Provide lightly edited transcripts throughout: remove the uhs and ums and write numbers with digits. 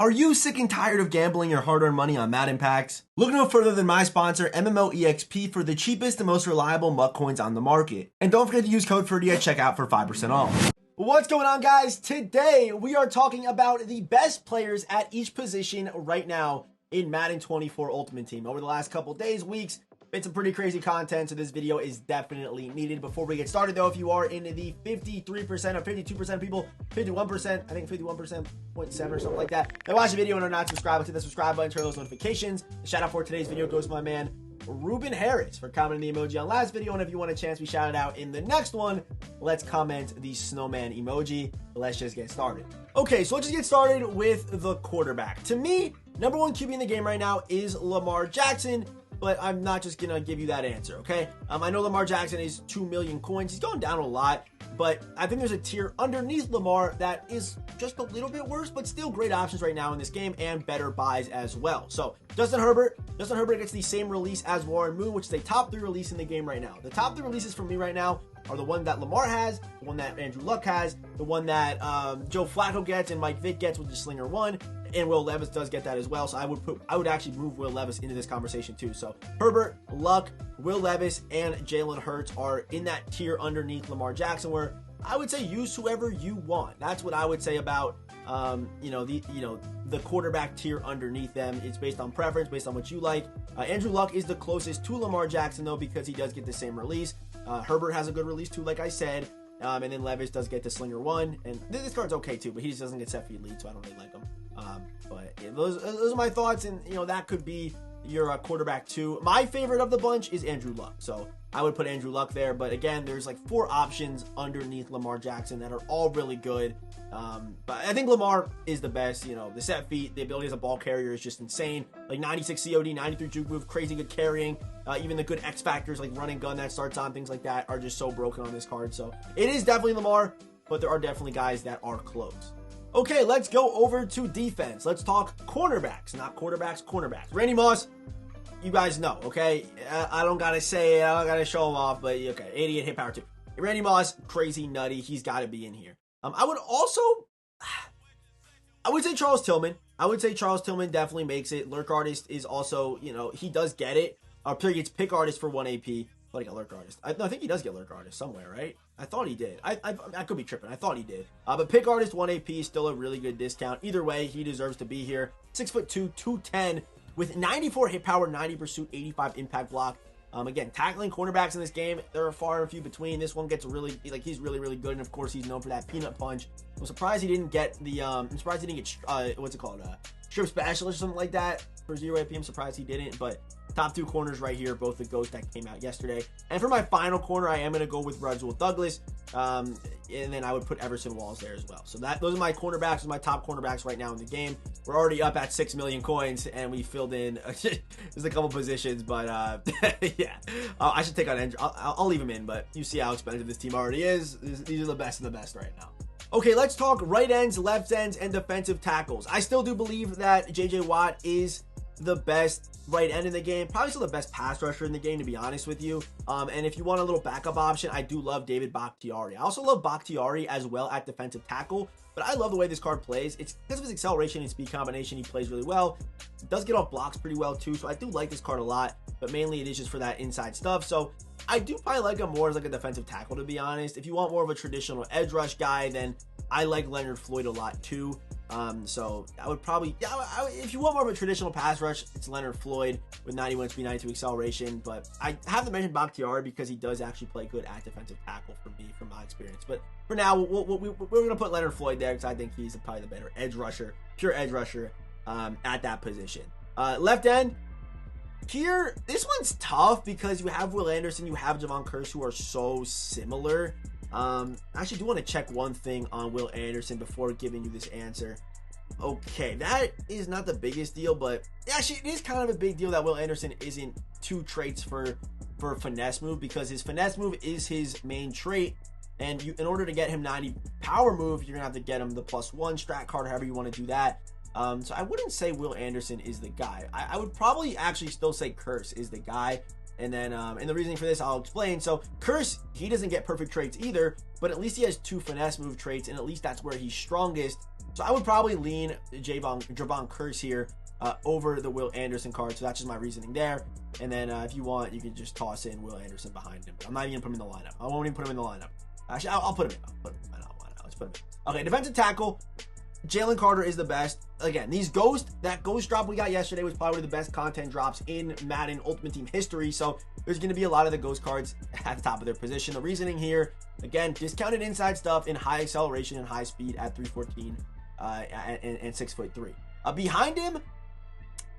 Are you sick and tired of gambling your hard-earned money on Madden packs? Look no further than my sponsor, MMOEXP, for the cheapest and most reliable MUT coins on the market. And don't forget to use code Ferdy at checkout for 5% off. What's going on, guys? Today, we are talking about the best players at each position right now in Madden 24 Ultimate Team. Over the last couple days, weeks, been some pretty crazy content, so this video is definitely needed. Before we get started, though, if you are in the 53% or 52% of people, 51%, I think 51.7 or something like that, then watch the video and are not subscribed, hit the subscribe button, turn those notifications. The shout out for today's video goes to my man, Ruben Harris, for commenting the emoji on last video, and if you want a chance, we shout it out in the next one. Let's comment the snowman emoji. Let's just get started. Okay, so let's just get started with the quarterback. To me, number one QB in the game right now is Lamar Jackson, but I'm not just gonna give you that answer, okay? I know Lamar Jackson is 2 million coins. He's gone down a lot, but I think there's a tier underneath Lamar that is just a little bit worse, but still great options right now in this game and better buys as well. So Justin Herbert gets the same release as Warren Moon, which is a top 3 release in the game right now. The top 3 releases for me right now are the one that Lamar has, the one that Andrew Luck has, the one that Joe Flacco gets and Mike Vick gets with the Slinger 1, and Will Levis does get that as well. So I would actually move Will Levis into this conversation too. So Herbert, Luck, Will Levis, and Jalen Hurts are in that tier underneath Lamar Jackson, where I would say use whoever you want. That's what I would say about the quarterback tier underneath them. It's based on preference, based on what you like. Andrew Luck is the closest to Lamar Jackson though, because he does get the same release. Herbert has a good release too, like I said. And then Levis does get the Slinger 1, and this card's okay too, but he just doesn't get set feed lead, so I don't really like him. But yeah, those are my thoughts, and that could be your quarterback 2. My favorite of the bunch is Andrew Luck, so I would put Andrew Luck there. But again, there's like 4 options underneath Lamar Jackson that are all really good. But I think Lamar is the best. The set feet, the ability as a ball carrier is just insane. Like 96 COD, 93 juke move, crazy good carrying. Even the good X factors like running gun that starts on, things like that are just so broken on this card. So it is definitely Lamar, but there are definitely guys that are close. Okay, let's go over to defense. Let's talk cornerbacks, not quarterbacks, cornerbacks. Randy Moss, you guys know, okay? I don't gotta say it, I don't gotta show him off, but okay, 88 hit power too. Randy Moss, crazy nutty, he's gotta be in here. I would say Charles Tillman. I would say Charles Tillman definitely makes it. Lurk Artist is also, he does get it. Gets Pick Artist for 1 AP. I thought he got Lurk Artist. I think he does get Lurk Artist somewhere, right? I thought he did. I could be tripping. I thought he did. But Pick Artist 1 AP is still a really good discount. Either way, he deserves to be here. 6'2", 210 with 94 hit power, 90 pursuit, 85 impact block. Again, tackling cornerbacks in this game, there are far and few between. This one gets he's really, really good. And of course, he's known for that peanut punch. I'm surprised he didn't get what's it called? Strip specialist or something like that for 0 AP. I'm surprised he didn't, but top 2 corners right here, both the GOATs that came out yesterday. And for my final corner, I am going to go with Rasul Douglas. And then I would put Everson Walls there as well. So those are my cornerbacks, those are my top cornerbacks right now in the game. We're already up at 6 million coins, and we filled in just a couple positions, but yeah. I should take on Andrew. I'll leave him in, but you see how expensive this team already is. These are the best of the best right now. Okay, let's talk right ends, left ends, and defensive tackles. I still do believe that JJ Watt is the best right end in the game, probably still the best pass rusher in the game, to be honest with you. And if you want a little backup option, I do love David Bakhtiari. I also love Bakhtiari as well at defensive tackle, but I love the way this card plays. It's because of his acceleration and speed combination. He plays really well. He does get off blocks pretty well too, so I do like this card a lot, but mainly it is just for that inside stuff. So I do probably like him more as like a defensive tackle, to be honest. If you want more of a traditional edge rush guy, then I like Leonard Floyd a lot too. So I would probably, if you want more of a traditional pass rush, it's Leonard Floyd with 91 speed, 92 acceleration. But I have to mention Bakhtiari because he does actually play good at defensive tackle for me, from my experience. But for now, we're going to put Leonard Floyd there because I think he's probably the better edge rusher, pure edge rusher at that position. Left end. Here, this one's tough because you have Will Anderson, you have Javon Curse, who are so similar. I actually do want to check one thing on Will Anderson before giving you this answer. Okay, that is not the biggest deal, but actually it is kind of a big deal that Will Anderson isn't 2 traits for finesse move, because his finesse move is his main trait, and in order to get him 90 power move, you're gonna have to get him the +1 strat card, however you want to do that. So I wouldn't say Will Anderson is the guy. I would probably actually still say Curse is the guy. And then, and the reasoning for this, I'll explain. So Curse, he doesn't get perfect traits either, but at least he has 2 finesse move traits, and at least that's where he's strongest. So I would probably lean Javon Curse here over the Will Anderson card. So that's just my reasoning there. And then if you want, you can just toss in Will Anderson behind him. I'm not even going to put him in the lineup. I won't even put him in the lineup. Actually, I'll put him in. Why not? Let's put him in. Okay, defensive tackle. Jalen Carter is the best. Again, that ghost drop we got yesterday was probably one of the best content drops in Madden Ultimate Team history. So there's going to be a lot of the ghost cards at the top of their position. The reasoning here, again, discounted inside stuff in high acceleration and high speed at 314 and 6'3". Behind him,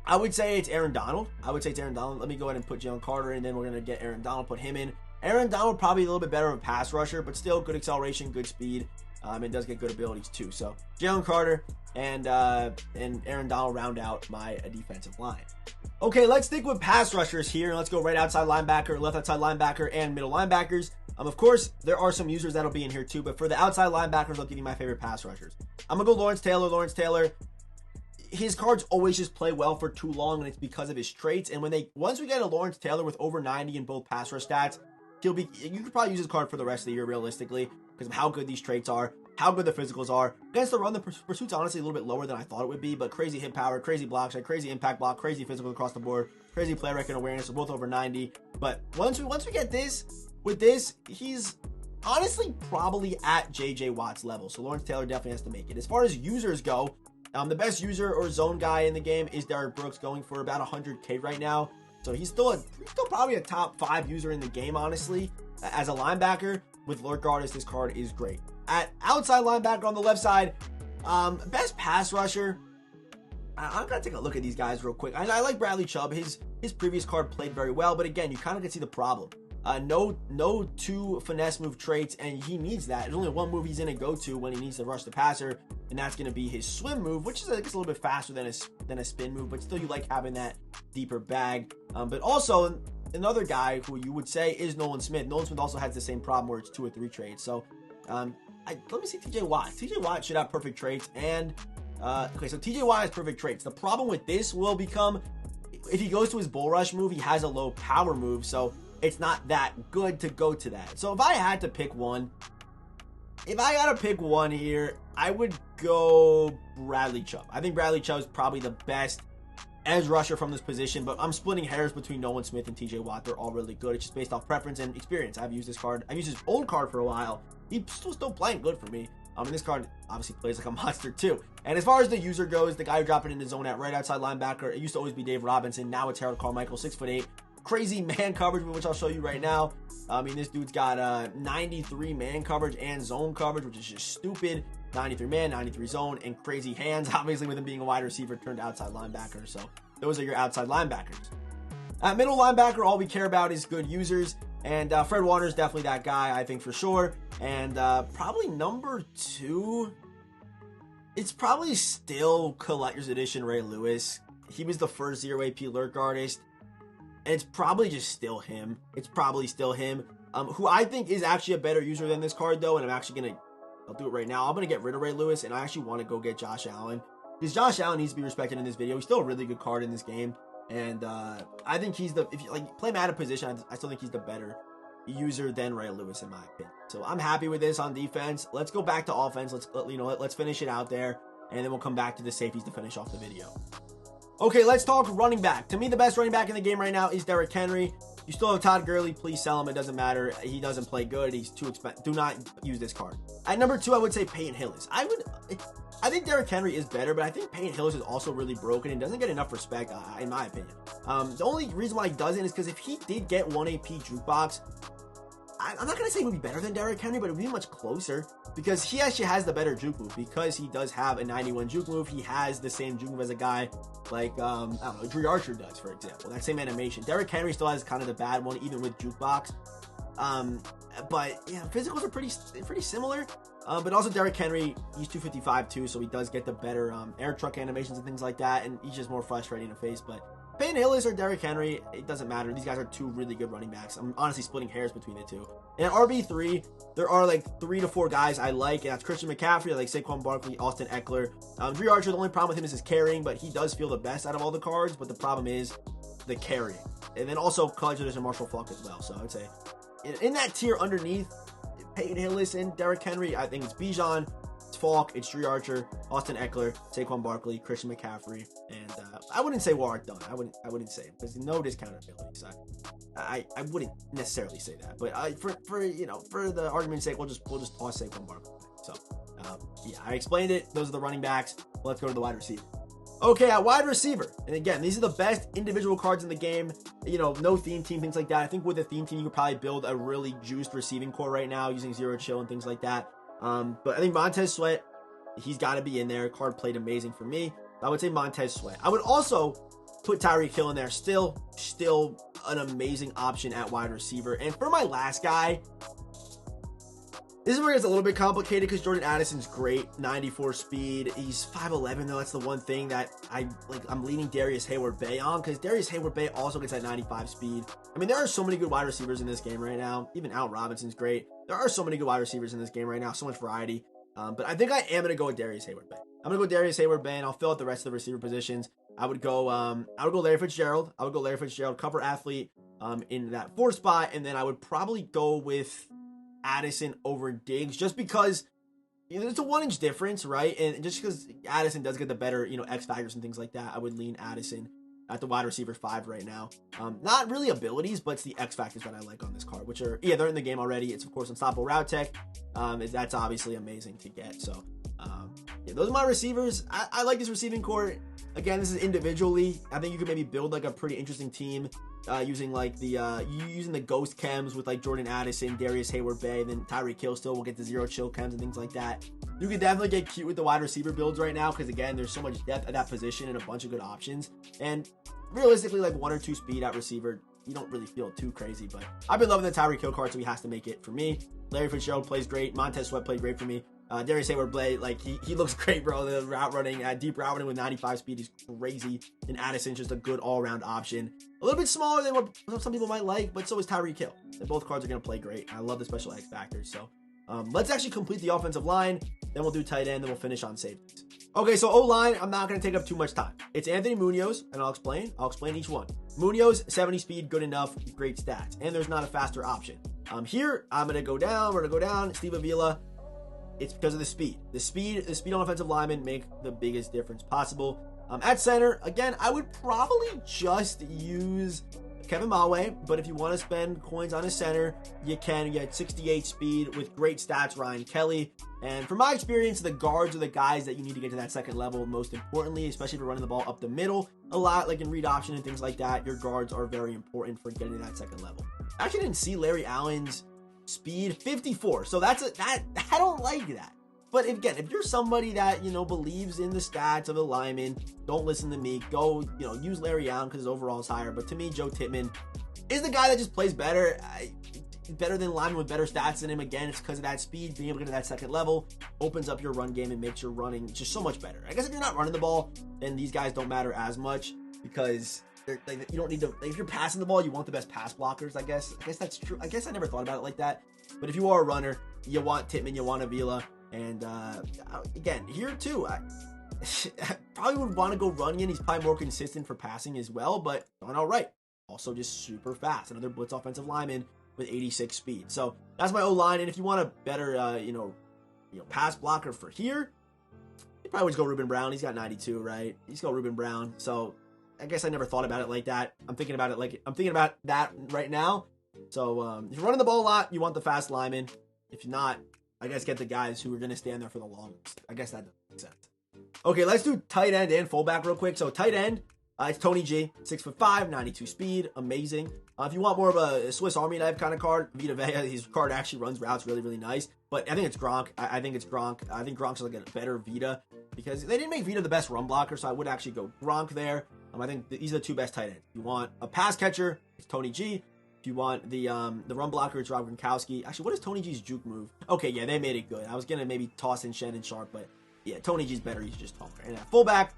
I would say it's Aaron Donald. Let me go ahead and put Jalen Carter in, then we're going to get Aaron Donald, put him in. Aaron Donald probably a little bit better of a pass rusher, but still good acceleration, good speed. And does get good abilities too. So Jalen Carter and Aaron Donald round out my defensive line. Okay, let's stick with pass rushers here. Let's go right outside linebacker, left outside linebacker, and middle linebackers. Of course, there are some users that'll be in here too, but for the outside linebackers, I'll give you my favorite pass rushers. I'm gonna go Lawrence Taylor. His cards always just play well for too long, and it's because of his traits. And once we get a Lawrence Taylor with over 90 in both pass rush stats, you could probably use his card for the rest of the year realistically because of how good these traits are, how good the physicals are. Against the run, the pursuit's honestly a little bit lower than I thought it would be, but crazy hit power, crazy block shot, crazy impact block, crazy physical across the board, crazy play record awareness, so both over 90. But once we get this, he's honestly probably at JJ Watt's level. So Lawrence Taylor definitely has to make it. As far as users go, the best user or zone guy in the game is Derrick Brooks, going for about 100K right now. So he's still probably a top 5 user in the game, honestly. As a linebacker, with Lurk Artist, this card is great. At outside linebacker on the left side, best pass rusher. I'm going to take a look at these guys real quick. I like Bradley Chubb. His previous card played very well, but again, you kind of can see the problem. No 2 finesse move traits, and he needs that. There's only one move he's going to go to when he needs to rush the passer, and that's going to be his swim move, which is, I think, a little bit faster than a spin move, but still you like having that deeper bag. But also, another guy who you would say is Nolan Smith. Nolan Smith also has the same problem where it's 2 or 3 traits. So let me see TJ Watt. TJ Watt should have perfect traits, and okay, so TJ Watt has perfect traits. The problem with this will become, if he goes to his bull rush move, he has a low power move, so it's not that good to go to that. So if I had to pick one, here, I would go Bradley Chubb. I think Bradley Chubb is probably the best edge rusher from this position, but I'm splitting hairs between Nolan Smith and TJ Watt. They're all really good. It's just based off preference and experience. I've used this card. I've used his old card for a while. He's still playing good for me. And this card obviously plays like a monster too. And as far as the user goes, the guy who dropped it in the zone at right outside linebacker, it used to always be Dave Robinson. Now it's Harold Carmichael, 6'8". Crazy man coverage, which I'll show you right now. This dude's got 93 man coverage and zone coverage, which is just stupid. 93 man, 93 zone, and crazy hands, obviously with him being a wide receiver turned outside linebacker. So those are your outside linebackers. At middle linebacker, all we care about is good users. And Fred Warner's definitely that guy, I think, for sure. And probably number 2, it's probably still Collector's Edition Ray Lewis. He was the first 0 AP Lurk Artist. And it's probably just still him. Who I think is actually a better user than this card, though. And I'll do it right now. I'm going to get rid of Ray Lewis, and I actually want to go get Josh Allen. Because Josh Allen needs to be respected in this video. He's still a really good card in this game. And I think he's if you play him out of position, I still think he's the better user than Ray Lewis, in my opinion. So I'm happy with this on defense. Let's go back to offense. Let's finish it out there. And then we'll come back to the safeties to finish off the video. Okay, let's talk running back. To me, the best running back in the game right now is Derrick Henry. You still have Todd Gurley. Please sell him. It doesn't matter. He doesn't play good. He's too expensive. Do not use this card. At number 2, I would say Peyton Hillis. I think Derrick Henry is better, but I think Peyton Hillis is also really broken and doesn't get enough respect, in my opinion. The only reason why he doesn't is because if he did get 1 AP jukebox, I'm not going to say it would be better than Derrick Henry, but it would be much closer because he actually has the better juke move. Because he does have a 91 juke move, he has the same juke move as a guy like, I don't know, Dre Archer does, for example. That same animation. Derrick Henry still has kind of the bad one, even with jukebox. But, yeah, physicals are pretty similar. But also Derrick Henry, he's 255 too, so he does get the better air truck animations and things like that, and he's just more frustrating to face. But Peyton Hillis or Derrick Henry, it doesn't matter. These guys are 2 really good running backs. I'm honestly splitting hairs between the 2. And at RB3, there are like 3 to 4 guys I like, and that's Christian McCaffrey, I like Saquon Barkley, Austin Eckler. Dre Archer, the only problem with him is his carrying, but he does feel the best out of all the cards, but the problem is the carrying. And then also College Edition Marshall Faulk as well. So I would say in that tier underneath Peyton Hillis and Derrick Henry, I think it's Bijan, It's Falk, it's Dre Archer, Austin Eckler, Saquon Barkley, Christian McCaffrey, and I wouldn't say Warwick Dunn. I wouldn't say it because no discountability. So I wouldn't necessarily say that, but for the argument's sake, we'll just toss Saquon Barkley. So yeah, I explained it. Those are the running backs. Let's go to the wide receiver. Okay, at wide receiver, and again, these are the best individual cards in the game. No theme team, things like that. I think with a theme team, you could probably build a really juiced receiving core right now using Zero Chill and things like that. But I think Montez Sweat, he's got to be in there. Card played amazing for me. I would say Montez Sweat. I would also put Tyreek Hill in there. Still an amazing option at wide receiver. And for my last guy, this is where it's a little bit complicated because Jordan Addison's great, 94 speed. He's 5'11", though. That's the one thing that I'm leaning Darius Hayward-Bay on because Darius Hayward-Bay also gets that 95 speed. I mean, there are so many good wide receivers in this game right now. Even Allen Robinson's great. There are so many good wide receivers in this game right now. So much variety. But I think I am going to go with Darius Hayward-Bay. I'm going to go Darius Hayward-Bay, and I'll fill out the rest of the receiver positions. I would go Larry Fitzgerald. Cover athlete in that 4 spot, and then I would probably go with Addison over Diggs just because it's a 1-inch difference, right? And just because Addison does get the better X factors and things like that, I would lean Addison at the wide receiver 5 right now. Not really abilities, but it's the X factors that I like on this card, which are they're in the game already. It's of course unstoppable route tech. That's obviously amazing to get. So those are my receivers. I like this receiving core. Again, this is individually. I think you could maybe build like a pretty interesting team using like using the ghost chems with like Jordan Addison, Darius Hayward-Bay, and then Tyreek Hill still will get the Zero Chill chems and things like that. You can definitely get cute with the wide receiver builds right now because again, there's so much depth at that position and a bunch of good options. And realistically, like 1 or 2 speed at receiver, you don't really feel too crazy. But I've been loving the Tyreek Hill card, so he has to make it for me. Larry Fitzgerald plays great. Montez Sweat played great for me. Darius Hayward-Bay, like he looks great, bro. The route running, deep route running with 95 speed is crazy. And Addison's just a good all-around option. A little bit smaller than what some people might like, but so is Tyreek Hill. And both cards are going to play great. I love the special X factors. So let's actually complete the offensive line. Then we'll do tight end. Then we'll finish on safeties. Okay, so O-line, I'm not going to take up too much time. It's Anthony Munoz, and I'll explain each one. Munoz, 70 speed, good enough, great stats. And there's not a faster option. Here, I'm going to go down. We're going to go down. Steve Avila. It's because of the speed. The speed on offensive linemen make the biggest difference possible. At center, again, I would probably just use Kevin Mawe, but if you want to spend coins on a center, you can. You get 68 speed with great stats, Ryan Kelly. And from my experience, the guards are the guys that you need to get to that second level most importantly, especially if you're running the ball up the middle a lot, like in read option and things like that. Your guards are very important for getting to that second level. I actually didn't see Larry Allen's speed, 54. So that I don't like that. But again, if you're somebody that believes in the stats of the lineman, don't listen to me. Go use Larry Allen because his overall is higher. But to me, Joe Tippmann is the guy that just plays better. Better than linemen with better stats than him. Again, it's because of that speed. Being able to get to that second level opens up your run game and makes your running just so much better. I guess if you're not running the ball, then these guys don't matter as much because you don't need to. If you're passing the ball, you want the best pass blockers. I guess that's true. I guess I never thought about it like that. But if you are a runner, you want Tippmann, you want Avila, and again here too, I probably would want to go Runyon. He's probably more consistent for passing as well, but doing all right. Also, just super fast. Another blitz offensive lineman with 86 speed. So that's my O-line. And if you want a better, pass blocker for here, you probably just go Ruben Brown. He's got 92, right? He's got Ruben Brown. So I guess I never thought about it like that. I'm thinking about that right now. So if you're running the ball a lot, you want the fast lineman. If you're not, I guess get the guys who are going to stand there for the longest. I guess that makes sense. Okay, let's do tight end and fullback real quick. So tight end, it's Tony G, 6'5", 92 speed, amazing. If you want more of a Swiss Army knife kind of card, Vita Vea, his card actually runs routes really, really nice. But I think it's Gronk. I think it's Gronk. I think Gronk's like a better Vita because they didn't make Vita the best run blocker, so I would actually go Gronk there. I think these are the two best tight ends. If you want a pass catcher, it's Tony G. If you want the run blocker, it's Rob Gronkowski. Actually, what is Tony G's juke move? Okay, yeah, they made it good. I was going to maybe toss in Shannon Sharp, but yeah, Tony G's better. He's just taller. And at fullback,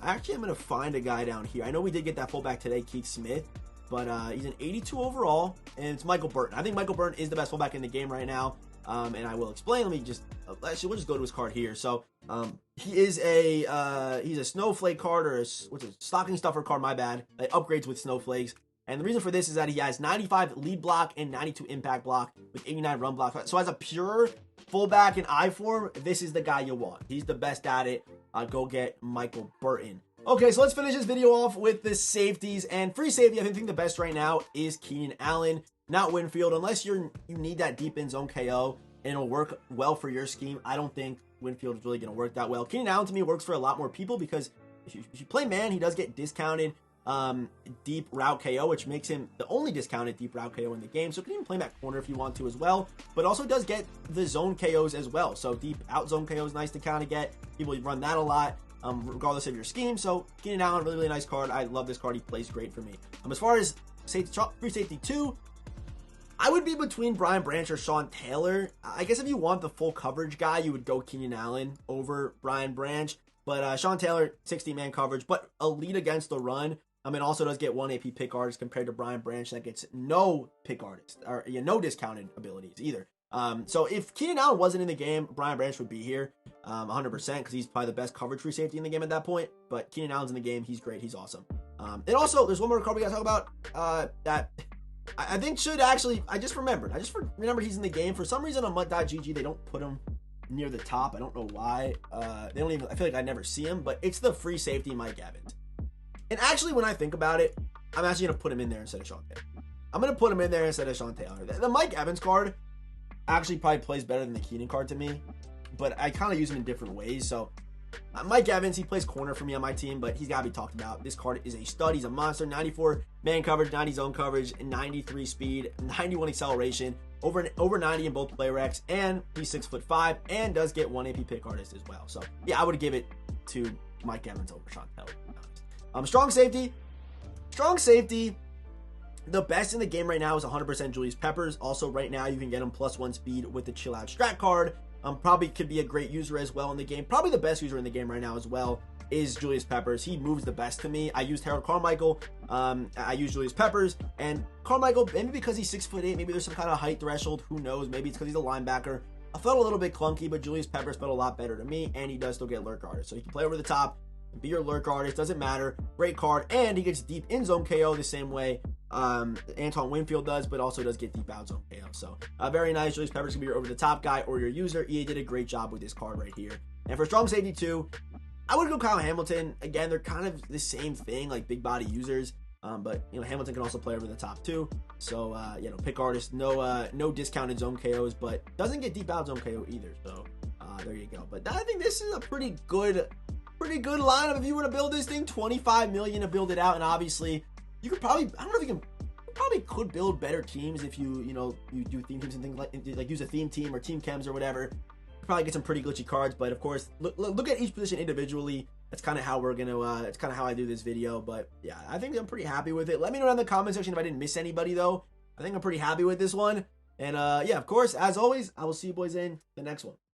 actually, I'm going to find a guy down here. I know we did get that fullback today, Keith Smith, but he's an 82 overall, and it's Michael Burton. I think Michael Burton is the best fullback in the game right now, and I will explain. We'll just go to his card here. So he's a snowflake card, or what's a stocking stuffer card, my bad. It upgrades with snowflakes. And the reason for this is that he has 95 lead block and 92 impact block with 89 run block. So as a pure fullback in I form, this is the guy you want. He's the best at it. Go get Michael Burton. Okay, so let's finish this video off with the safeties. And free safety, I think the best right now is Keenan Allen, not Winfield. Unless you need that deep in zone KO and it'll work well for your scheme, I don't think Winfield is really going to work that well. Keenan Allen to me works for a lot more people because if you play man, he does get discounted deep route KO, which makes him the only discounted deep route KO in the game. So you can even play him at corner if you want to as well, but also does get the zone KOs as well. So deep out zone KO is nice to kind of get. People run that a lot, regardless of your scheme. So Keenan Allen, really nice card. I love this card. He plays great for me. As far as free safety 2, I would be between Brian Branch or Sean Taylor. I guess if you want the full coverage guy, you would go Keenan Allen over Brian Branch. But Sean Taylor, 60-man coverage, but elite against the run. And also does get 1 AP pick artist compared to Brian Branch that gets no pick artist or no discounted abilities either. So if Keenan Allen wasn't in the game, Brian Branch would be here 100% because he's probably the best coverage free safety in the game at that point. But Keenan Allen's in the game. He's great. He's awesome. And also, there's one more card we got to talk about that I think should actually, I just remembered he's in the game. For some reason on MUT.GG, they don't put him near the top. I don't know why. They don't even, I feel like I never see him, but it's the free safety Mike Evans. And actually, when I think about it, I'm actually going to put him in there instead of Sean Taylor. I'm going to put him in there instead of Sean Taylor. The Mike Evans card actually probably plays better than the Keenan card to me, but I kind of use him in different ways. So Mike Evans, he plays corner for me on my team, but he's got to be talked about. This card is a stud. He's a monster. 94 man coverage, 90 zone coverage, 93 speed, 91 acceleration, over 90 in both play recs, and he's 6'5" and does get 1 AP pick artist as well. So yeah, I would give it to Mike Evans over Sean Taylor. Strong safety. The best in the game right now is 100% Julius Peppers. Also, right now, you can get him +1 speed with the Chill Out Strat card. Probably could be a great user as well in the game. Probably the best user in the game right now as well is Julius Peppers. He moves the best to me. I used Harold Carmichael. I used Julius Peppers. And Carmichael, maybe because he's 6'8", maybe there's some kind of height threshold. Who knows? Maybe it's because he's a linebacker. I felt a little bit clunky, but Julius Peppers felt a lot better to me, and he does still get lurk artist. So you can play over the top, be your lurk artist, doesn't matter. Great card, and he gets deep in zone KO the same way Antoine Winfield does, but also does get deep out zone KO. So very nice. Julius Peppers can be your over the top guy or your user. EA did a great job with this card right here. And for strong safety 2, I would go Kyle Hamilton. Again, they're kind of the same thing, like big body users. But Hamilton can also play over the top too. So pick artist, no discounted zone KOs, but doesn't get deep out zone KO either. So there you go. But I think this is a pretty good lineup if you were to build this thing. 25 million to build it out, and obviously you could probably, I don't know if you could build better teams if you do theme teams and things like use a theme team or team chems or whatever. Probably get some pretty glitchy cards, but of course look at each position individually. That's kind of how we're gonna that's kind of how I do this video. But yeah, I think I'm pretty happy with it. Let me know down in the comment section if I didn't miss anybody though. I think I'm pretty happy with this one. And yeah, of course, as always, I will see you boys in the next one.